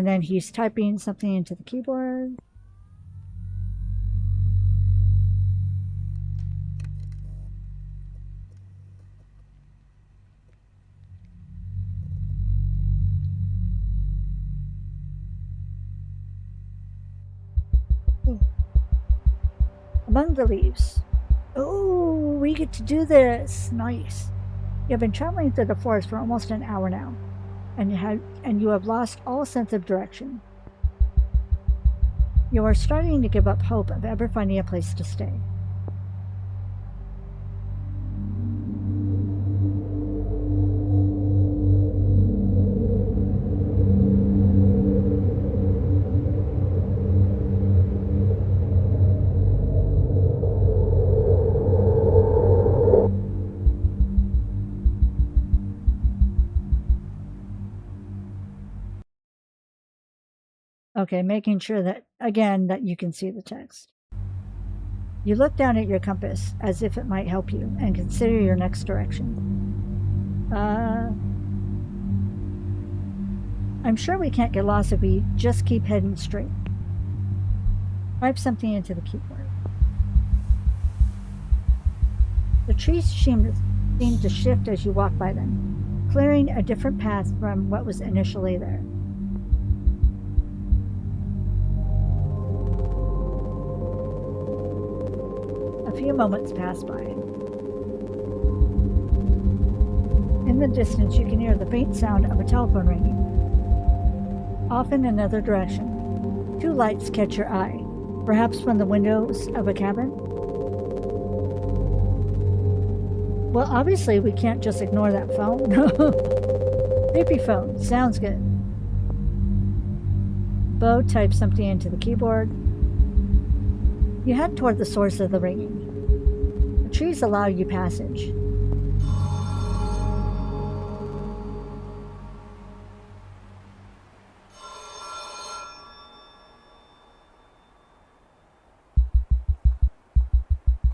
And then he's typing something into the keyboard. Among the leaves. Oh, we get to do this. Nice. You have been traveling through the forest for almost an hour now, and you have lost all sense of direction. You are starting to give up hope of ever finding a place to stay. Okay, making sure that, again, that you can see the text. You look down at your compass as if it might help you and consider your next direction. I'm sure we can't get lost if we just keep heading straight. Type something into the keyboard. The trees seem to shift as you walk by them, clearing a different path from what was initially there. A few moments pass by. In the distance, you can hear the faint sound of a telephone ringing. Off in another direction, two lights catch your eye, perhaps from the windows of a cabin. Well, obviously, we can't just ignore that phone. Creepy phone. Sounds good. Bo types something into the keyboard. You head toward the source of the ringing. The trees allow you passage.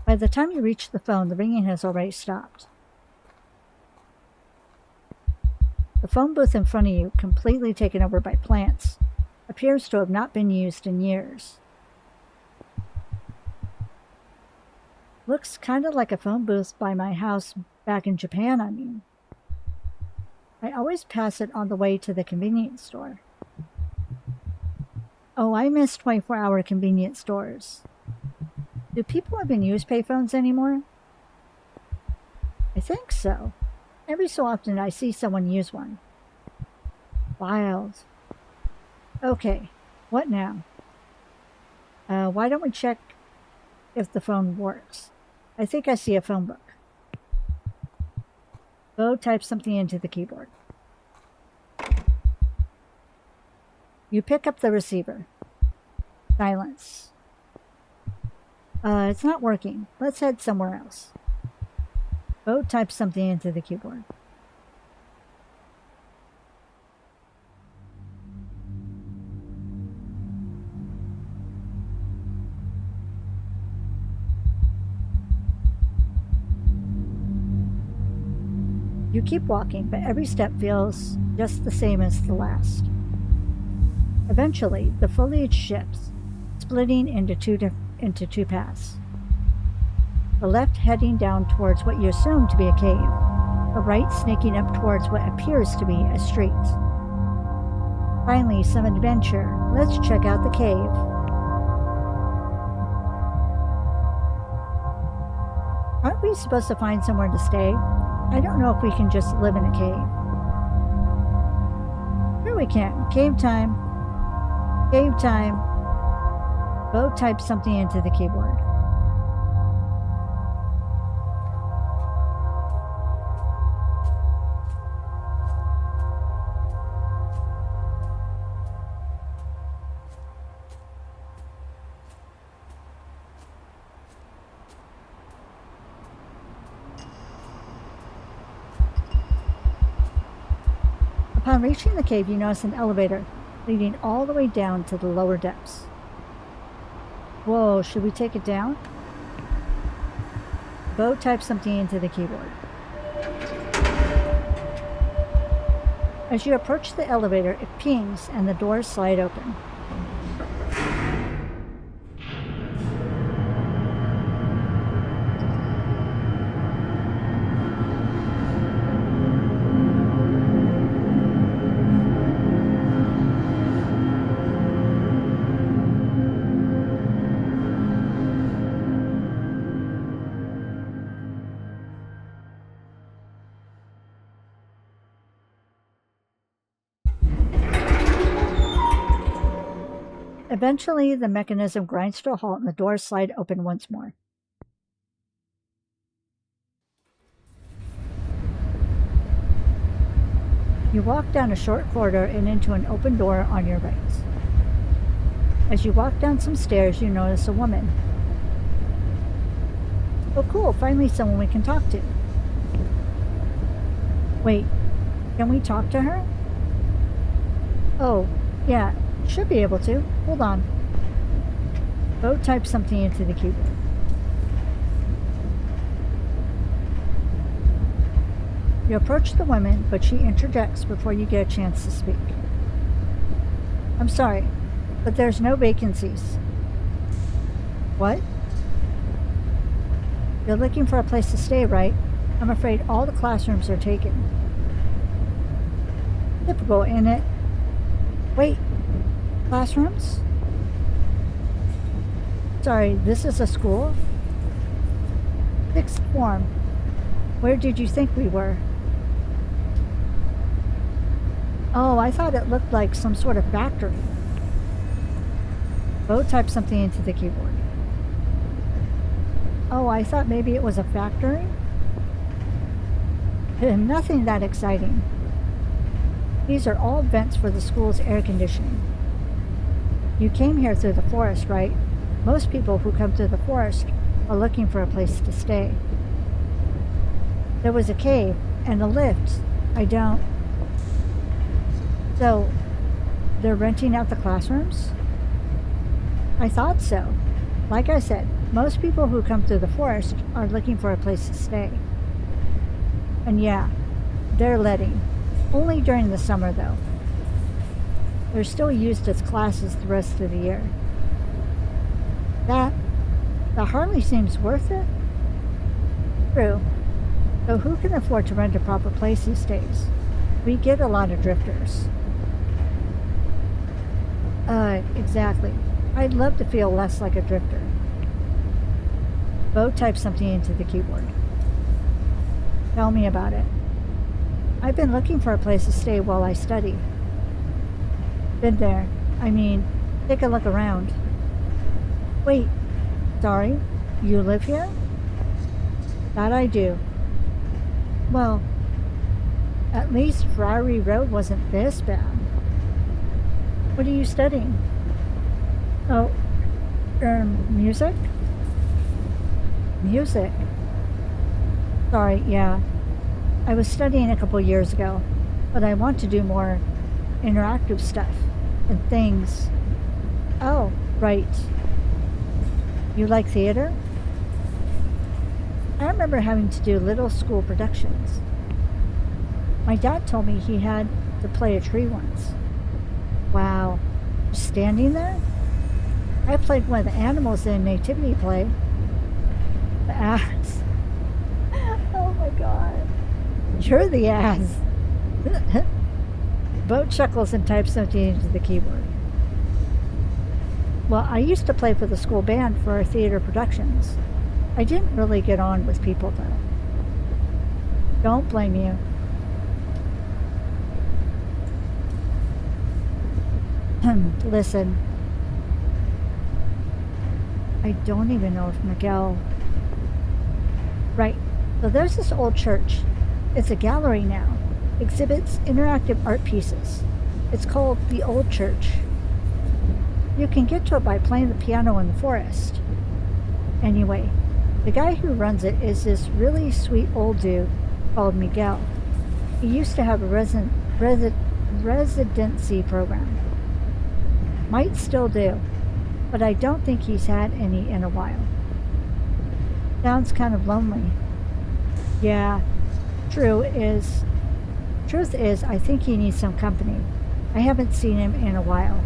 By the time you reach the phone, the ringing has already stopped. The phone booth in front of you, completely taken over by plants, appears to have not been used in years. Looks kind of like a phone booth by my house back in Japan, I mean. I always pass it on the way to the convenience store. Oh, I miss 24-hour convenience stores. Do people even use payphones anymore? I think so. Every so often I see someone use one. Wild. Okay, what now? Why don't we check if the phone works? I think I see a phone book. Bo types something into the keyboard. You pick up the receiver. Silence. It's not working. Let's head somewhere else. Bo types something into the keyboard. You keep walking, but every step feels just the same as the last. Eventually, the foliage shifts, splitting into two paths. The left heading down towards what you assume to be a cave, the right snaking up towards what appears to be a street. Finally, some adventure. Let's check out the cave. Aren't we supposed to find somewhere to stay? I don't know if we can just live in a cave. Here we can. Cave time. Cave time. Bo types something into the keyboard. Upon reaching the cave, you notice an elevator leading all the way down to the lower depths. Whoa, should we take it down? Bo types something into the keyboard. As you approach the elevator, it pings and the doors slide open. Eventually, the mechanism grinds to a halt and the doors slide open once more. You walk down a short corridor and into an open door on your right. As you walk down some stairs, you notice a woman. Oh cool, finally someone we can talk to. Wait, can we talk to her? Oh, yeah, should be able to. Hold on. Bo types something into the keyboard. You approach the woman, but she interjects before you get a chance to speak. I'm sorry, but there's no vacancies. What? You're looking for a place to stay, right? I'm afraid all the classrooms are taken. Typical, ain't it? Wait, classrooms? Sorry, this is a school? Sixth form. Where did you think we were? Oh, I thought it looked like some sort of factory. Bo typed something into the keyboard. Oh, I thought maybe it was a factory? Nothing that exciting. These are all vents for the school's air conditioning. You came here through the forest, right? Most people who come through the forest are looking for a place to stay. There was a cave and a lift. So, they're renting out the classrooms? I thought so. Like I said, most people who come through the forest are looking for a place to stay. And yeah, they're letting. Only during the summer, though. They're still used as classes the rest of the year. That hardly seems worth it. True. So who can afford to rent a proper place these days? We get a lot of drifters. Exactly. I'd love to feel less like a drifter. Bo typed something into the keyboard. Tell me about it. I've been looking for a place to stay while I study. Been there. I mean, take a look around. Wait, sorry, you live here? That I do. Well, at least Friary Road wasn't this bad. What are you studying? Oh, music? Music? Sorry, yeah. I was studying a couple years ago, but I want to do more interactive stuff and things. Oh, right. You like theater? I remember having to do little school productions. My dad told me he had to play a tree once. Wow. Just standing there? I played one of the animals in a nativity play. The ass. Oh my god. You're the ass. Bo chuckles and types something into the keyboard. Well, I used to play for the school band for our theater productions. I didn't really get on with people, though. Don't blame you. Listen. I don't even know if Miguel... Right. So there's this old church. It's a gallery now. Exhibits interactive art pieces. It's called the Old Church. You can get to it by playing the piano in the forest. Anyway, the guy who runs it is this really sweet old dude called Miguel. He used to have a residency program. Might still do, but I don't think he's had any in a while. Sounds kind of lonely. Yeah, true Truth is, I think he needs some company. I haven't seen him in a while.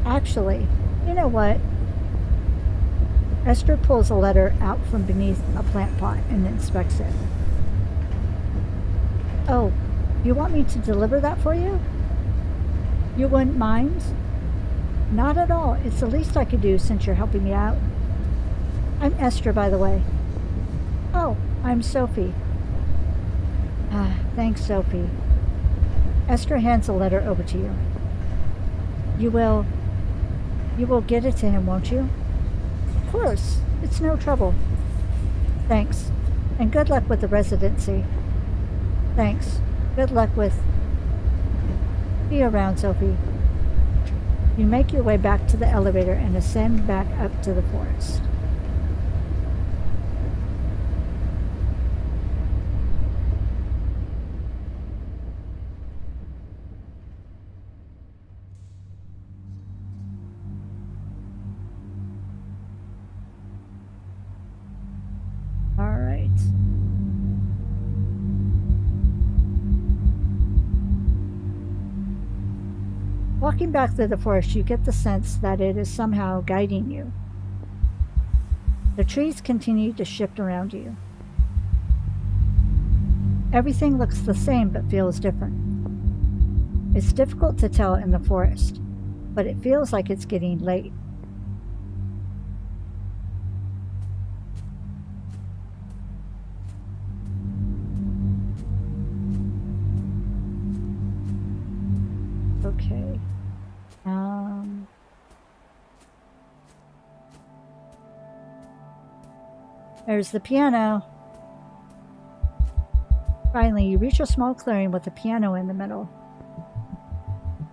Actually, you know what? Esther pulls a letter out from beneath a plant pot and inspects it. Oh, you want me to deliver that for you? You wouldn't mind? Not at all. It's the least I could do since you're helping me out. I'm Esther, by the way. Oh, I'm Sophie. Thanks, Sophie. Esther hands the letter over to you. You will get it to him, won't you? Of course. It's no trouble. Thanks. And good luck with the residency. Thanks. Good luck with... Be around, Sophie. You make your way back to the elevator and ascend back up to the forest. All right. Walking back through the forest, you get the sense that it is somehow guiding you. The trees continue to shift around you. Everything looks the same but feels different. It's difficult to tell in the forest, but it feels like it's getting late. Okay. There's the piano. Finally, you reach a small clearing with a piano in the middle.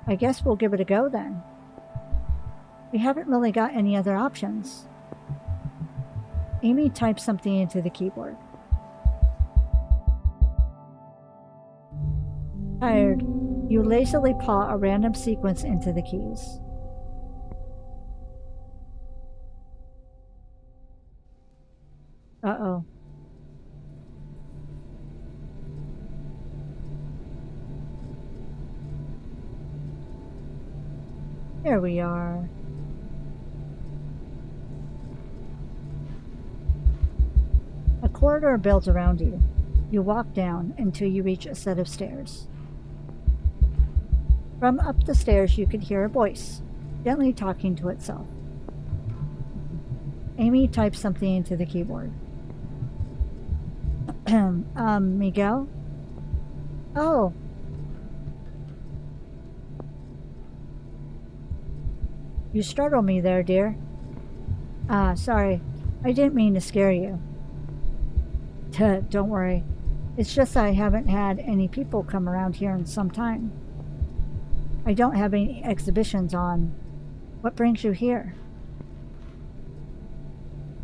I guess we'll give it a go then. We haven't really got any other options. Amy types something into the keyboard. Tired, you lazily paw a random sequence into the keys. Uh-oh. Here we are. A corridor builds around you. You walk down until you reach a set of stairs. From up the stairs, you can hear a voice, gently talking to itself. Amy types something into the keyboard. Miguel? Oh. You startled me there, dear. Sorry. I didn't mean to scare you. Don't worry. It's just I haven't had any people come around here in some time. I don't have any exhibitions on. What brings you here?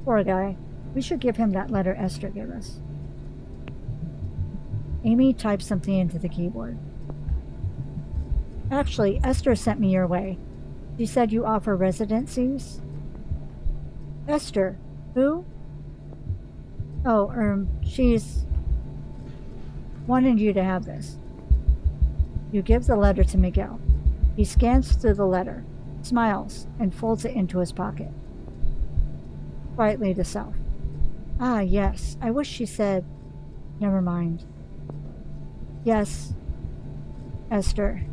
Poor guy. We should give him that letter Esther gave us. Amy types something into the keyboard. Actually, Esther sent me your way. She said you offer residencies? Esther? Who? Oh, she's wanted you to have this. You give the letter to Miguel. He scans through the letter, smiles, and folds it into his pocket. Quietly to self. Ah, yes. I wish she said... Never mind. Yes. Esther.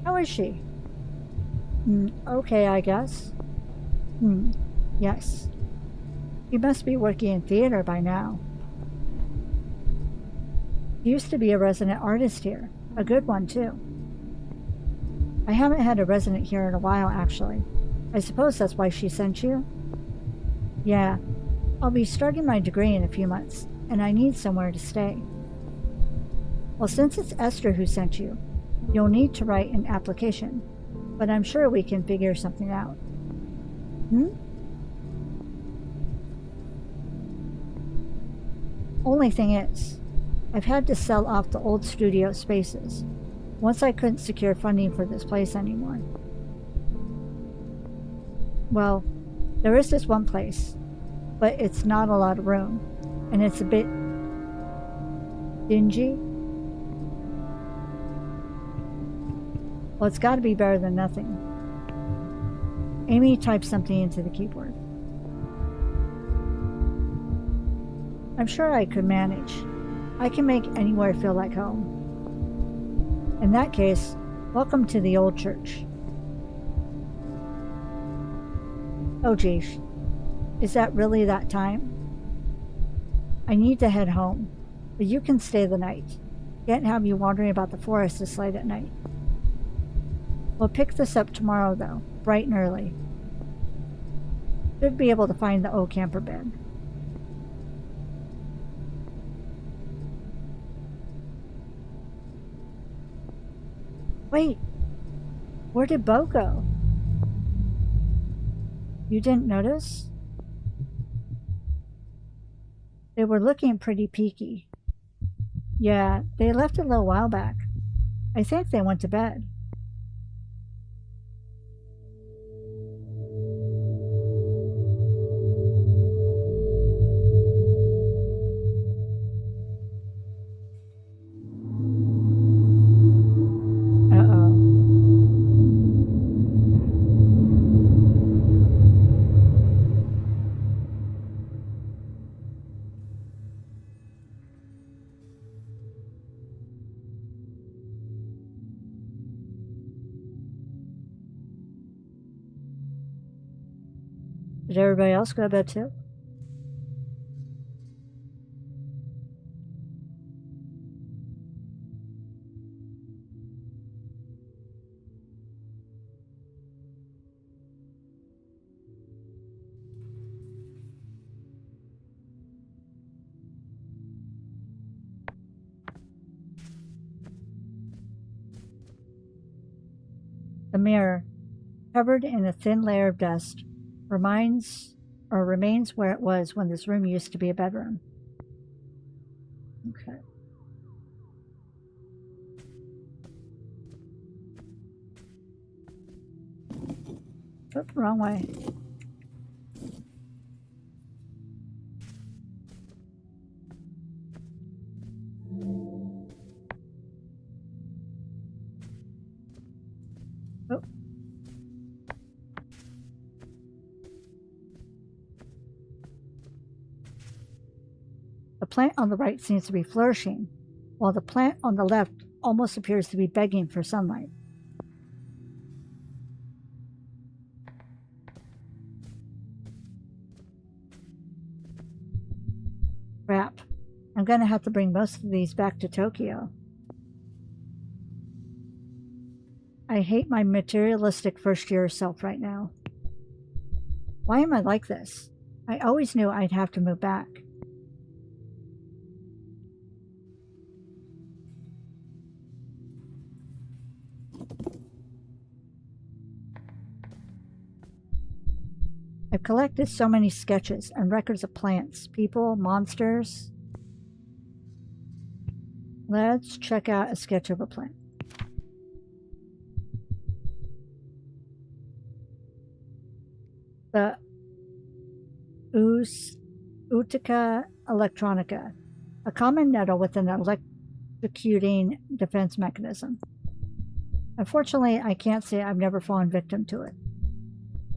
How is she? Okay, I guess. Yes. You must be working in theater by now. You used to be a resident artist here. A good one, too. I haven't had a resident here in a while, actually. I suppose that's why she sent you? Yeah. I'll be starting my degree in a few months, and I need somewhere to stay. Well, since it's Esther who sent you, you'll need to write an application, but I'm sure we can figure something out. Only thing is, I've had to sell off the old studio spaces, once I couldn't secure funding for this place anymore. Well, there is this one place, but it's not a lot of room, and it's a bit dingy. Well, it's got to be better than nothing. Amy typed something into the keyboard. I'm sure I could manage. I can make anywhere feel like home. In that case, welcome to the old church. Oh geez, is that really that time? I need to head home, but you can stay the night. Can't have you wandering about the forest this late at night. We'll pick this up tomorrow though, bright and early. Should be able to find the old camper bed. Wait, where did Bo go? You didn't notice? They were looking pretty peaky. Yeah, they left a little while back. I think they went to bed. Uh-oh. Did everybody else go to bed too? The mirror, covered in a thin layer of dust, remains where it was when this room used to be a bedroom. Okay. Oop, wrong way. Oh. The plant on the right seems to be flourishing, while the plant on the left almost appears to be begging for sunlight. Crap. I'm gonna have to bring most of these back to Tokyo. I hate my materialistic first-year self right now. Why am I like this? I always knew I'd have to move back. I've collected so many sketches and records of plants, people, monsters. Let's check out a sketch of a plant. The Utica electronica, a common nettle with an electrocuting defense mechanism. Unfortunately, I can't say I've never fallen victim to it.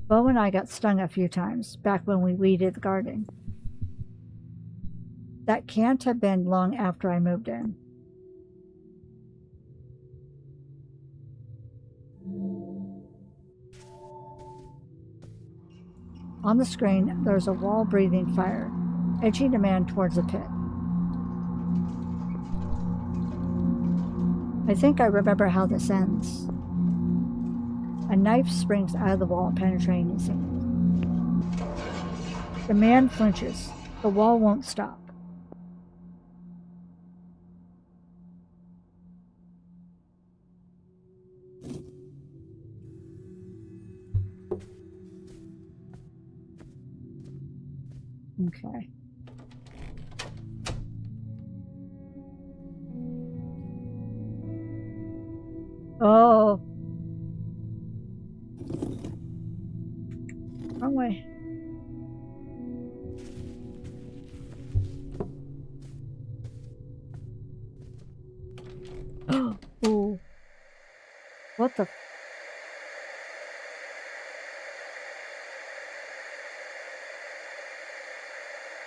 Bo and I got stung a few times back when we weeded the garden. That can't have been long after I moved in. On the screen, there's a wall-breathing fire, edging a man towards a pit. I think I remember how this ends. A knife springs out of the wall, penetrating his hand. The man flinches. The wall won't stop. Okay. Oh. Wrong way. Ooh. What the?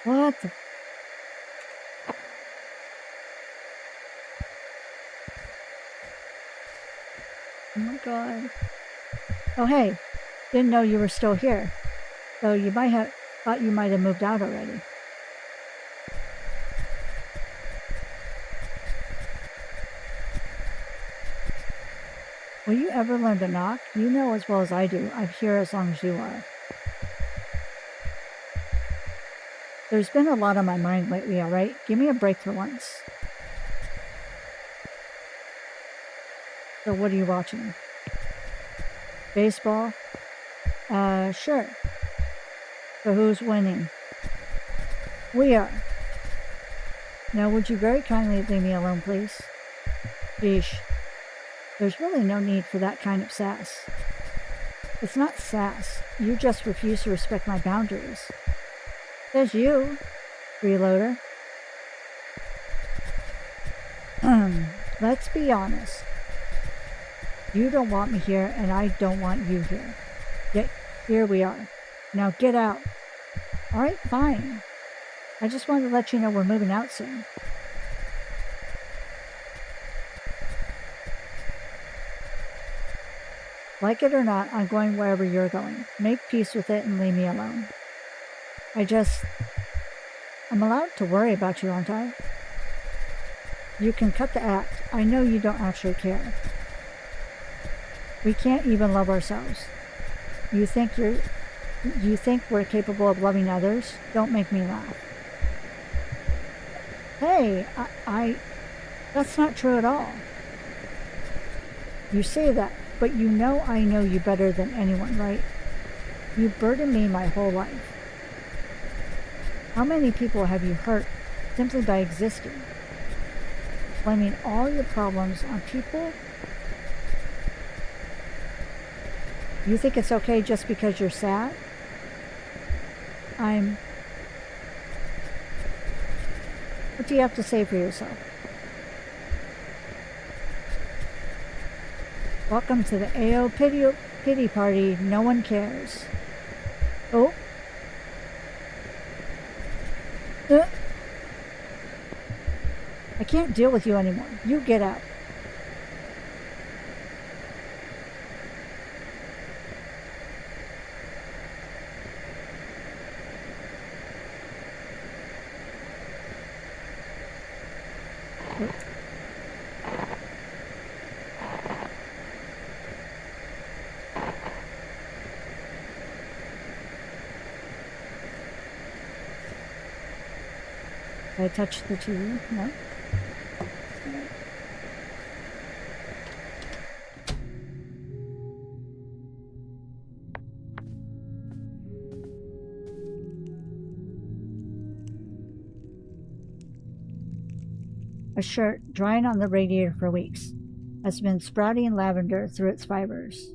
What the? Oh my god. Oh hey, didn't know you were still here. Though you might have thought you might have moved out already. Will you ever learn to knock? You know as well as I do. I'm here as long as you are. There's been a lot on my mind lately, alright? Give me a break for once. So what are you watching? Baseball? Sure. So who's winning? We are. Now would you very kindly leave me alone, please? Yeesh. There's really no need for that kind of sass. It's not sass. You just refuse to respect my boundaries. Says you, freeloader. Let's be honest. You don't want me here, and I don't want you here. Yet, here we are. Now get out. Alright, fine. I just wanted to let you know we're moving out soon. Like it or not, I'm going wherever you're going. Make peace with it and leave me alone. I'm allowed to worry about you, aren't I? You can cut the act. I know you don't actually care. We can't even love ourselves. You think we're capable of loving others? Don't make me laugh. Hey, that's not true at all. You say that, but you know I know you better than anyone, right? You burden me my whole life. How many people have you hurt simply by existing? Blaming all your problems on people? You think it's okay just because you're sad? What do you have to say for yourself? Welcome to the AO pity party. No one cares. Oh. I can't deal with you anymore. You get out. Did I touch the TV? No. A shirt drying on the radiator for weeks has been sprouting lavender through its fibers.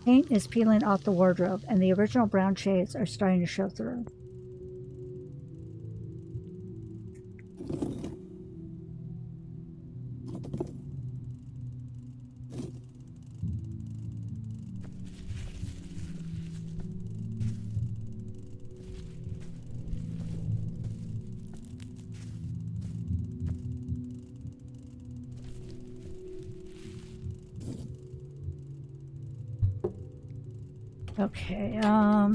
Paint is peeling off the wardrobe, and the original brown shades are starting to show through. Okay, go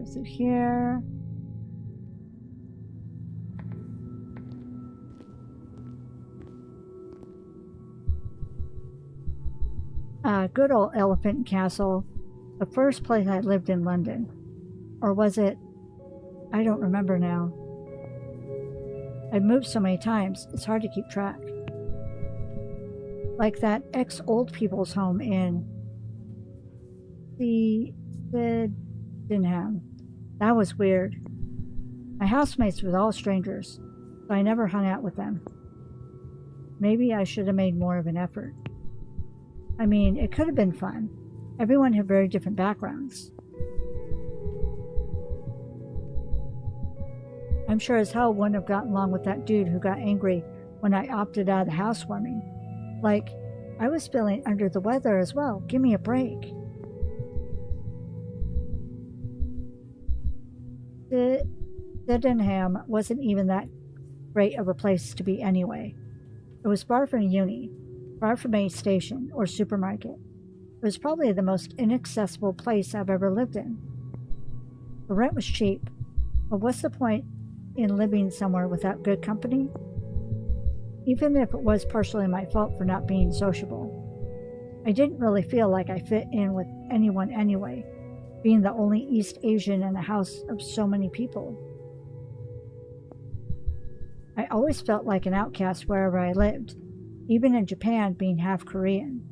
through here. Good old Elephant Castle. The first place I lived in London. Or was it? I don't remember now. I've moved so many times, it's hard to keep track. Like that ex-old people's home in Sydenham. That was weird. My housemates were all strangers, so I never hung out with them. Maybe I should have made more of an effort. I mean, it could have been fun. Everyone had very different backgrounds. I'm sure as hell wouldn't have gotten along with that dude who got angry when I opted out of the housewarming. Like, I was feeling under the weather as well. Give me a break. Sydenham wasn't even that great of a place to be anyway. It was far from uni, far from a station or supermarket. It was probably the most inaccessible place I've ever lived in. The rent was cheap, but what's the point in living somewhere without good company? Even if it was partially my fault for not being sociable. I didn't really feel like I fit in with anyone anyway, being the only East Asian in a house of so many people. I always felt like an outcast wherever I lived, even in Japan being half Korean.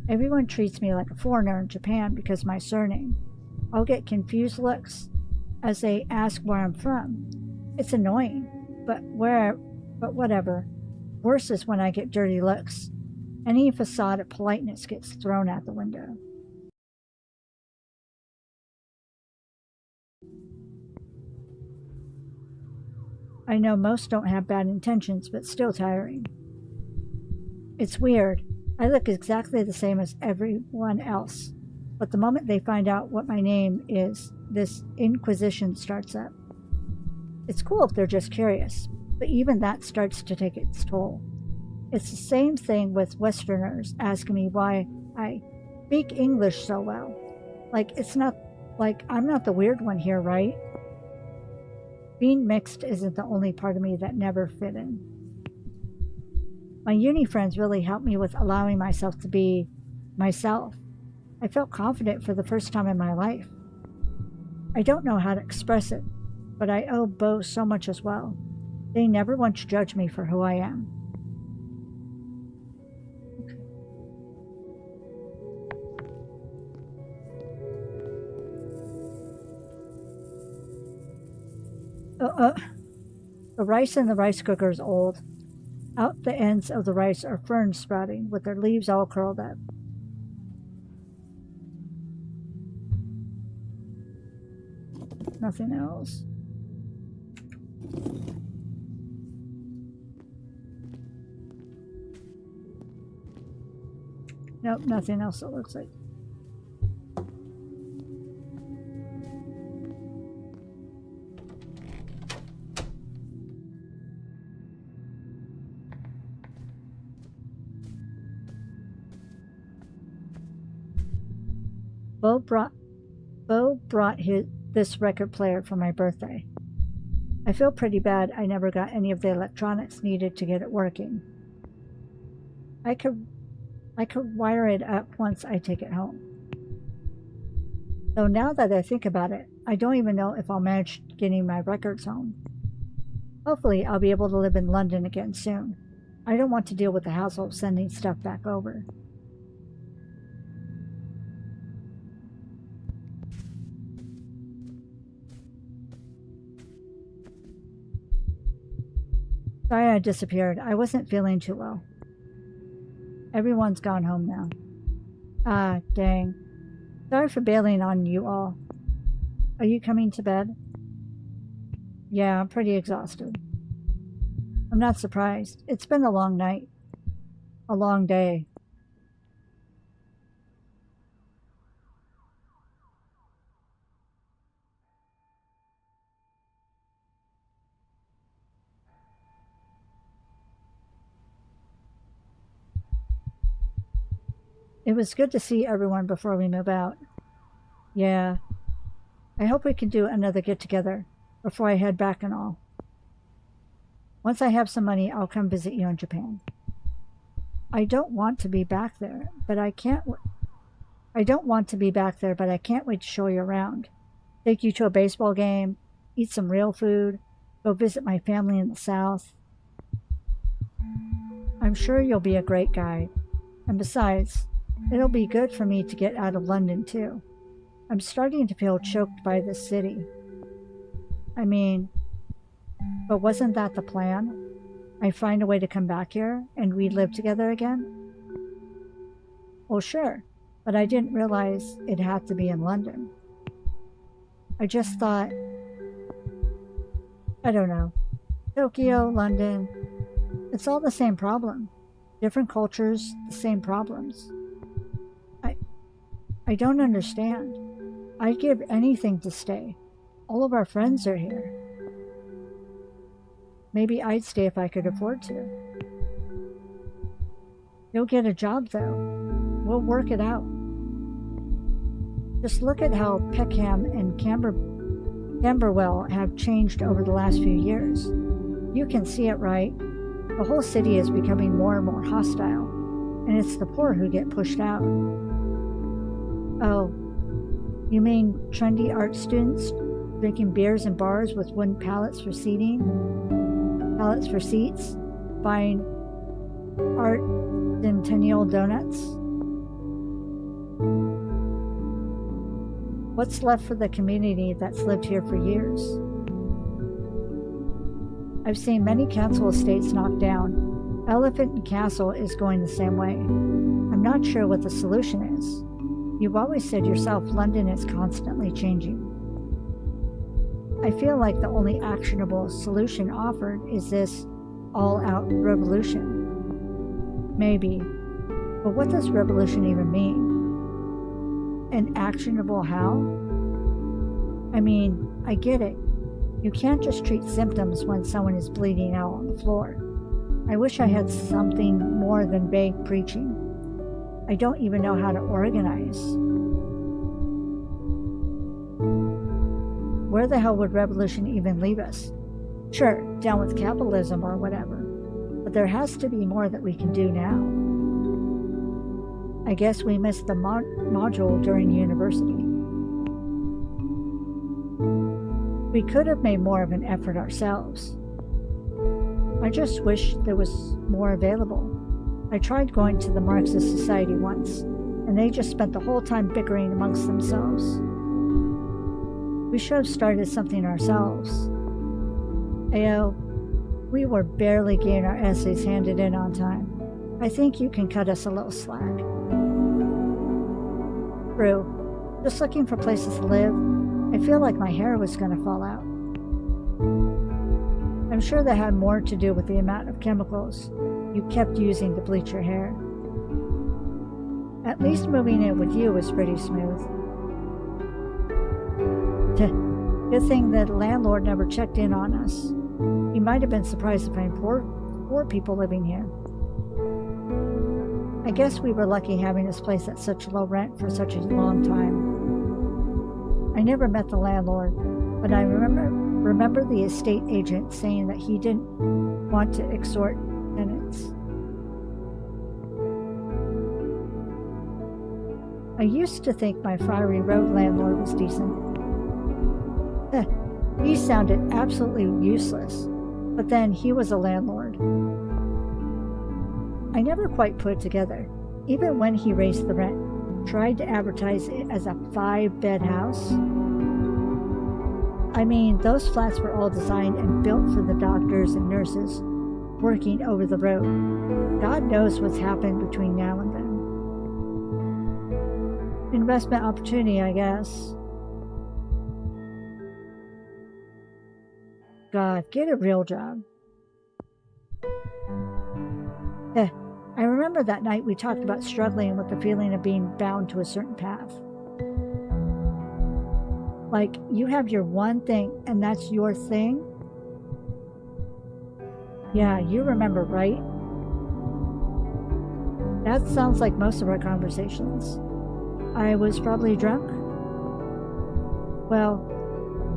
Everyone treats me like a foreigner in Japan because of my surname. I'll get confused looks as they ask where I'm from. It's annoying, but whatever. Worse is when I get dirty looks. Any facade of politeness gets thrown out the window. I know most don't have bad intentions, but still tiring. It's weird. I look exactly the same as everyone else, but the moment they find out what my name is, this inquisition starts up. It's cool if they're just curious, but even that starts to take its toll. It's the same thing with Westerners asking me why I speak English so well. Like, it's not like I'm not the weird one here, right? Being mixed isn't the only part of me that never fit in. My uni friends really helped me with allowing myself to be myself. I felt confident for the first time in my life. I don't know how to express it, but I owe Bo so much as well. They never once judged me for who I am. The rice in the rice cooker is old. Out the ends of the rice are ferns sprouting with their leaves all curled up. Nothing else. Nope, nothing else it looks like. Bo brought this record player for my birthday. I feel pretty bad I never got any of the electronics needed to get it working. I could wire it up once I take it home. Though now that I think about it, I don't even know if I'll manage getting my records home. Hopefully I'll be able to live in London again soon. I don't want to deal with the hassle of sending stuff back over. Sorry I disappeared. I wasn't feeling too well. Everyone's gone home now. Ah, dang. Sorry for bailing on you all. Are you coming to bed? Yeah, I'm pretty exhausted. I'm not surprised. It's been a long night. A long day. It was good to see everyone before we move out. Yeah. I hope we can do another get-together before I head back and all. Once I have some money, I'll come visit you in Japan. I don't want to be back there, but I can't... I don't want to be back there, but I can't wait to show you around. Take you to a baseball game, eat some real food, go visit my family in the South. I'm sure you'll be a great guide. And besides, it'll be good for me to get out of London too. I'm starting to feel choked by this city. I mean, but wasn't that the plan? I'd find a way to come back here and we'd live together again? Well, sure, but I didn't realize it had to be in London. I just thought, I don't know, Tokyo, London, it's all the same problem. Different cultures, the same problems. I don't understand. I'd give anything to stay. All of our friends are here. Maybe I'd stay if I could afford to. You'll get a job, though. We'll work it out. Just look at how Peckham and Camberwell have changed over the last few years. You can see it, right? The whole city is becoming more and more hostile, and it's the poor who get pushed out. Oh, you mean trendy art students drinking beers in bars with wooden pallets for seats, buying art centennial donuts? What's left for the community that's lived here for years? I've seen many council estates knocked down. Elephant and Castle is going the same way. I'm not sure what the solution is. You've always said yourself London is constantly changing. I feel like the only actionable solution offered is this all-out revolution. Maybe. But what does revolution even mean? And actionable how? I mean, I get it. You can't just treat symptoms when someone is bleeding out on the floor. I wish I had something more than vague preaching. I don't even know how to organize. Where the hell would revolution even leave us? Sure, down with capitalism or whatever, but there has to be more that we can do now. I guess we missed the module during university. We could have made more of an effort ourselves. I just wish there was more available. I tried going to the Marxist Society once, and they just spent the whole time bickering amongst themselves. We should have started something ourselves. Ayo, we were barely getting our essays handed in on time. I think you can cut us a little slack. True. Just looking for places to live, I feel like my hair was going to fall out. I'm sure that had more to do with the amount of chemicals you kept using to bleach your hair. At least moving in with you was pretty smooth. Good thing that the landlord never checked in on us. He might have been surprised to find poor people living here. I guess we were lucky having this place at such low rent for such a long time. I never met the landlord, but I remember the estate agent saying that he didn't want to extort tenants. I used to think my Friary Road landlord was decent. He sounded absolutely useless, but then he was a landlord. I never quite put it together, even when he raised the rent, tried to advertise it as a 5-bed house. I mean, those flats were all designed and built for the doctors and nurses working over the road. God knows what's happened between now and then. Investment opportunity, I guess. God, get a real job. I remember that night we talked about struggling with the feeling of being bound to a certain path. Like, you have your one thing, and that's your thing? Yeah, you remember, right? That sounds like most of our conversations. I was probably drunk? Well,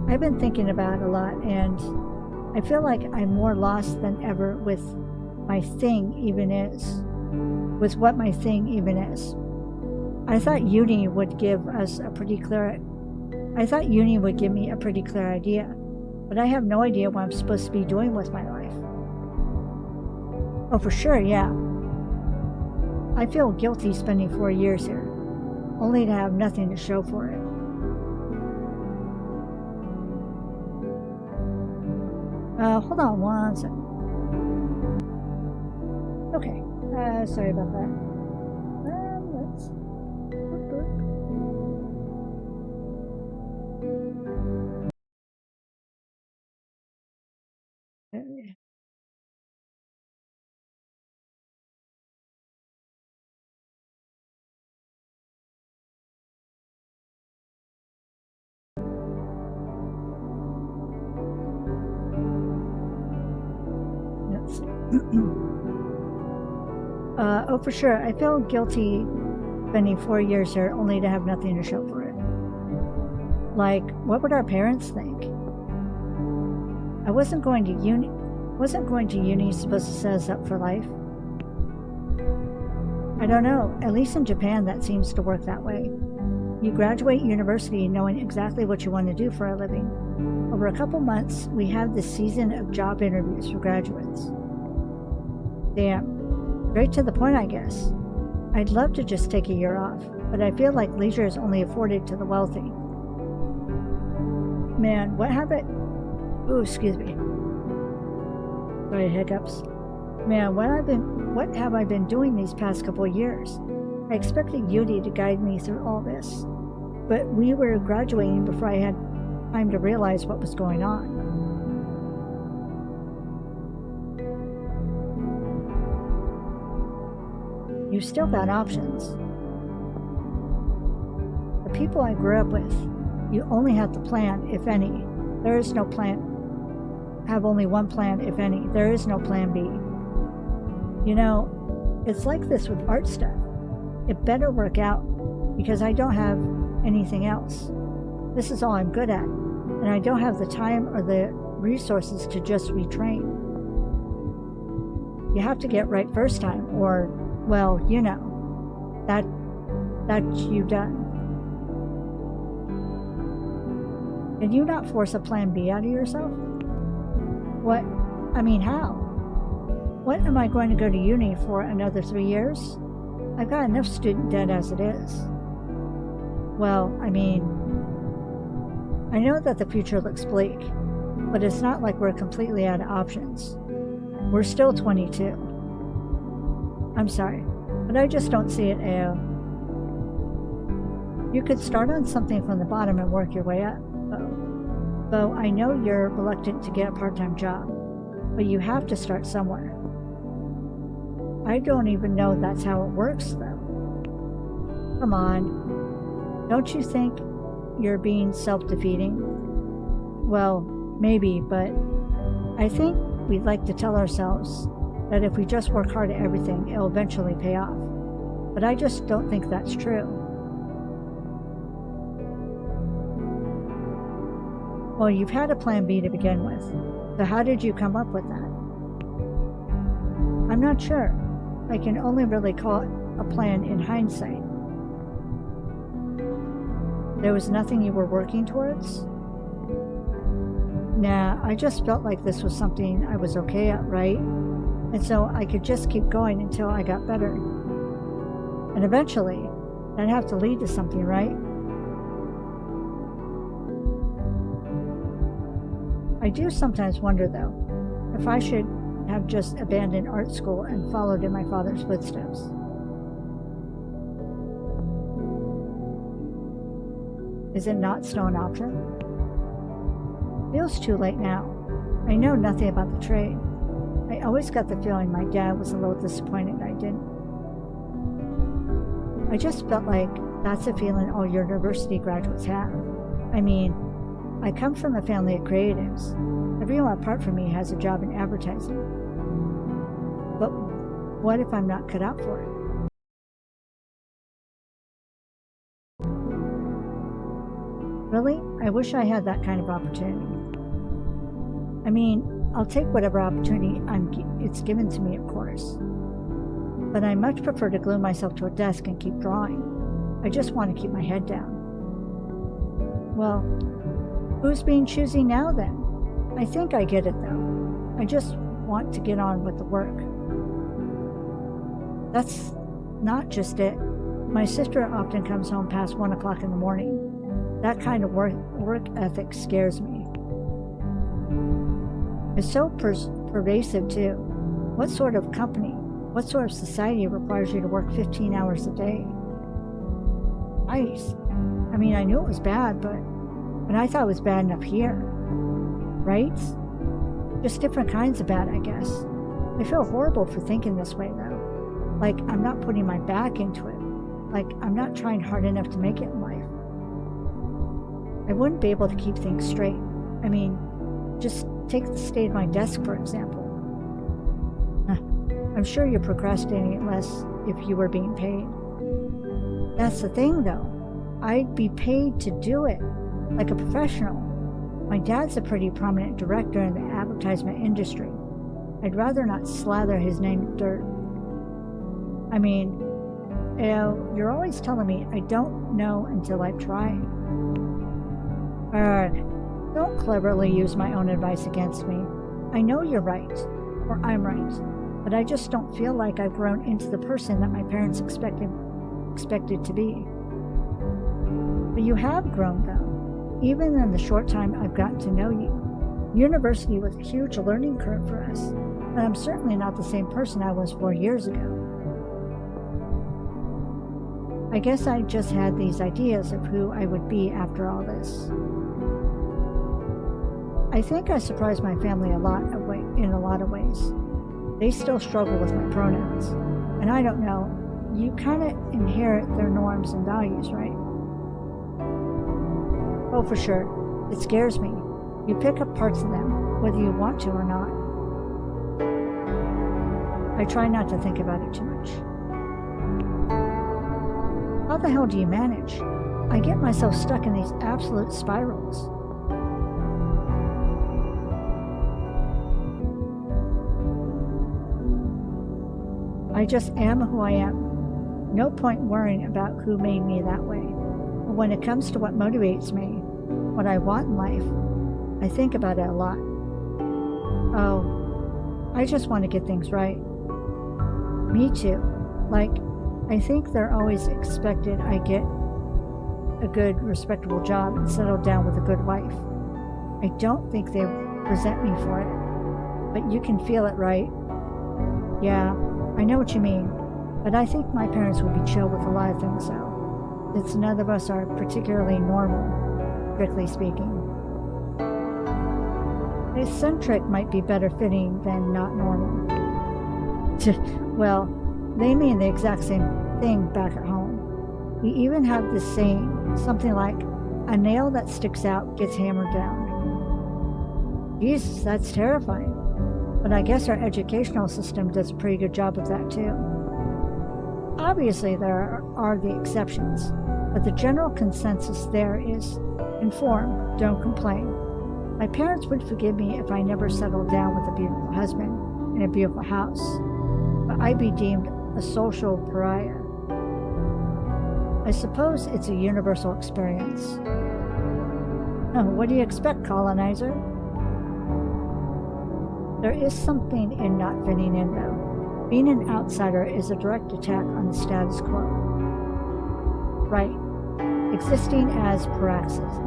I've been thinking about it a lot, and I feel like I'm more lost than ever with what my thing even is. I thought uni would give me a pretty clear idea, but I have no idea what I'm supposed to be doing with my life. Oh, for sure, yeah. I feel guilty spending 4 years here, only to have nothing to show for it. Hold on one second. Okay, sorry about that. Let's... Let's see. Oh, for sure. I feel guilty spending 4 years here only to have nothing to show for it. Like, what would our parents think? I wasn't going to uni supposed to set us up for life? I don't know. At least in Japan, that seems to work that way. You graduate university knowing exactly what you want to do for a living. Over a couple months, we have this season of job interviews for graduates. Damn. Straight to the point, I guess. I'd love to just take a year off, but I feel like leisure is only afforded to the wealthy. Man, what happened? Ooh, excuse me. Sorry, hiccups. Man, what have I been doing these past couple of years? I expected Yudi to guide me through all this, but we were graduating before I had time to realize what was going on. You've still got options. The people I grew up with, you only have to plan, if any. There is no plan. Have only one plan, if any. There is no plan B. You know, it's like this with art stuff. It better work out, because I don't have anything else. This is all I'm good at, and I don't have the time or the resources to just retrain. You have to get right first time, or, well, you know, that you done. Can you not force a plan B out of yourself? What? I mean, how? What am I going to go to uni for another 3 years? I've got enough student debt as it is. Well, I mean, I know that the future looks bleak, but it's not like we're completely out of options. We're still 22. I'm sorry, but I just don't see it, Ao. You could start on something from the bottom and work your way up, though I know you're reluctant to get a part-time job, but you have to start somewhere. I don't even know that's how it works, though. Come on. Don't you think you're being self-defeating? Well, maybe, but I think we'd like to tell ourselves that if we just work hard at everything, it'll eventually pay off. But I just don't think that's true. Well, you've had a plan B to begin with, so how did you come up with that? I'm not sure. I can only really call it a plan in hindsight. There was nothing you were working towards? Nah, I just felt like this was something I was okay at, right? And so I could just keep going until I got better. And eventually, that'd have to lead to something, right? I do sometimes wonder, though, if I should have just abandoned art school and followed in my father's footsteps. Is it not still an option? Feels too late now. I know nothing about the trade. I always got the feeling my dad was a little disappointed I didn't. I just felt like that's a feeling all university graduates have. I mean, I come from a family of creatives. Everyone apart from me has a job in advertising. But what if I'm not cut out for it? Really? I wish I had that kind of opportunity. I mean, I'll take whatever opportunity it's given to me, of course. But I much prefer to glue myself to a desk and keep drawing. I just want to keep my head down. Well, who's being choosy now then? I think I get it though. I just want to get on with the work. That's not just it. My sister often comes home past 1 o'clock in the morning. That kind of work ethic scares me. It's so pervasive too. What sort of company, what sort of society requires you to work 15 hours a day? I knew it was bad, but I thought it was bad enough here. Right? Just different kinds of bad, I guess. I feel horrible for thinking this way, though. Like I'm not putting my back into it. Like I'm not trying hard enough to make it in life. I wouldn't be able to keep things straight. I mean, just take the state of my desk, for example. I'm sure you're procrastinating less if you were being paid. That's the thing, though. I'd be paid to do it, like a professional. My dad's a pretty prominent director in the advertisement industry. I'd rather not slather his name in dirt. I mean, you're always telling me I don't know until I've tried. Don't cleverly use my own advice against me. I know you're right, or I'm right, but I just don't feel like I've grown into the person that my parents expected to be. But you have grown, though, even in the short time I've gotten to know you. University was a huge learning curve for us, but I'm certainly not the same person I was 4 years ago. I guess I just had these ideas of who I would be after all this. I think I surprised my family in a lot of ways. They still struggle with my pronouns, and I don't know, you kind of inherit their norms and values, right? Oh, for sure. It scares me. You pick up parts of them, whether you want to or not. I try not to think about it too much. How the hell do you manage? I get myself stuck in these absolute spirals. I just am who I am. No point worrying about who made me that way. But when it comes to what motivates me, what I want in life, I think about it a lot. Oh, I just want to get things right. Me too. Like, I think they're always expected I get a good, respectable job and settle down with a good wife. I don't think they resent me for it, but you can feel it, right? Yeah, I know what you mean, but I think my parents would be chill with a lot of things, though. Since none of us are particularly normal, strictly speaking. Eccentric might be better fitting than not normal. Well, they mean the exact same thing back at home. We even have this saying, something like, a nail that sticks out gets hammered down. Jesus, that's terrifying. But I guess our educational system does a pretty good job of that too. Obviously there are the exceptions, but the general consensus there is, inform, don't complain. My parents would forgive me if I never settled down with a beautiful husband in a beautiful house, but I'd be deemed a social pariah. I suppose it's a universal experience. Oh, what do you expect, colonizer? There is something in not fitting in, though. Being an outsider is a direct attack on the status quo. Right. Existing as paroxysm.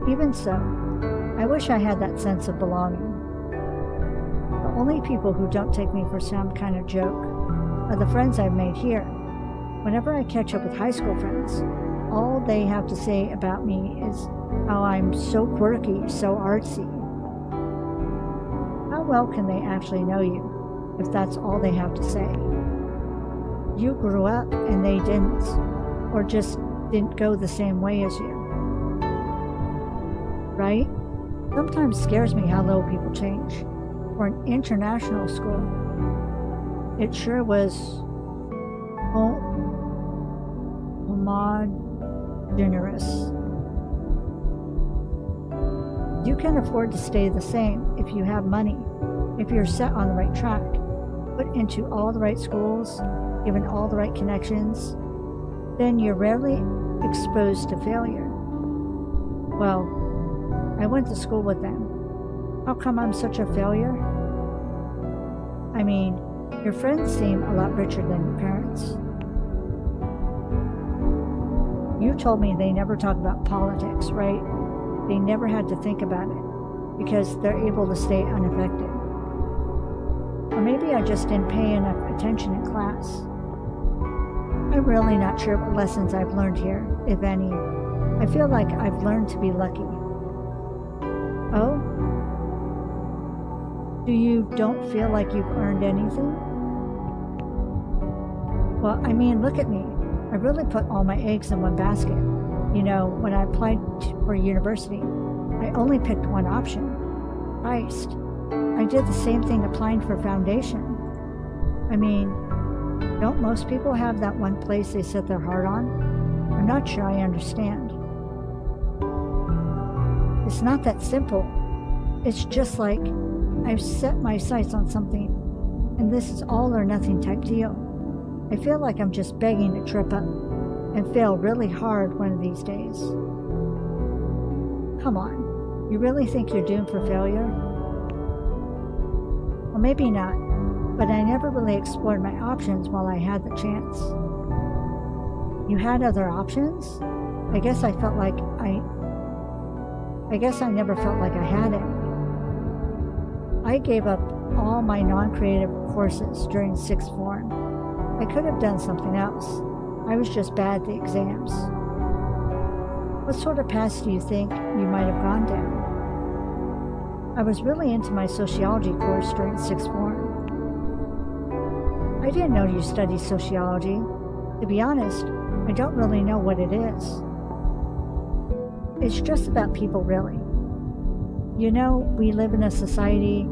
Even so, I wish I had that sense of belonging. The only people who don't take me for some kind of joke are the friends I've made here. Whenever I catch up with high school friends, all they have to say about me is how I'm so quirky, so artsy. How well can they actually know you if that's all they have to say? You grew up and they didn't, or just didn't go the same way as you. Right? Sometimes scares me how little people change. For an international school, it sure was homogeneous. You can afford to stay the same if you have money, if you're set on the right track, put into all the right schools, given all the right connections. then you're rarely exposed to failure. Well, I went to school with them. How come I'm such a failure? I mean, your friends seem a lot richer than your parents. You told me they never talk about politics, right? They never had to think about it because they're able to stay unaffected. Or maybe I just didn't pay enough attention in class. I'm really not sure what lessons I've learned here, if any. I feel like I've learned to be lucky. Oh? Do you don't feel like you've earned anything? Well, I mean, look at me. I really put all my eggs in one basket. You know, when I applied for university, I only picked one option. Christ. I did the same thing applying for foundation. I mean, don't most people have that one place they set their heart on? I'm not sure I understand. It's not that simple. It's just like I've set my sights on something, and this is all or nothing type deal. I feel like I'm just begging to trip up and fail really hard one of these days. Come on, you really think you're doomed for failure? Well, maybe not, but I never really explored my options while I had the chance. You had other options? I guess I never felt like I had any. I gave up all my non-creative courses during sixth form. I could have done something else. I was just bad at the exams. What sort of path do you think you might have gone down? I was really into my sociology course during sixth form. I didn't know you studied sociology. To be honest, I don't really know what it is. It's just about people, really. You know, we live in a society,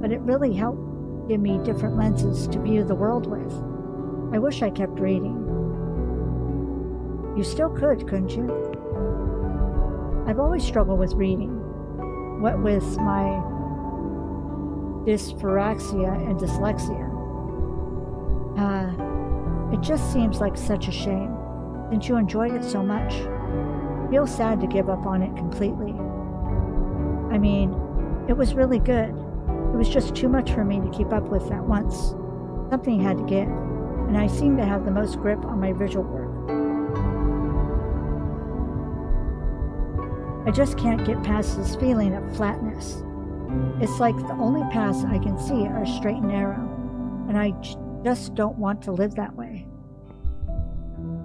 but it really helped give me different lenses to view the world with. I wish I kept reading. You still could, couldn't you? I've always struggled with reading. What with my dyspraxia and dyslexia. It just seems like such a shame, since you enjoyed it so much. I feel sad to give up on it completely. I mean, it was really good. It was just too much for me to keep up with at once. Something had to give, and I seem to have the most grip on my visual work. I just can't get past this feeling of flatness. It's like the only paths I can see are straight and narrow, and I just don't want to live that way.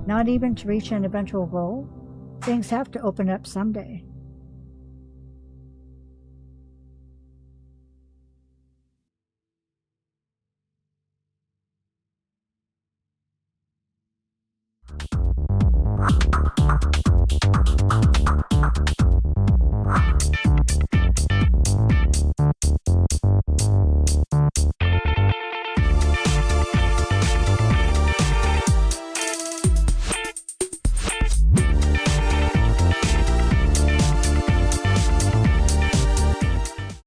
Not even to reach an eventual goal. Things have to open up someday.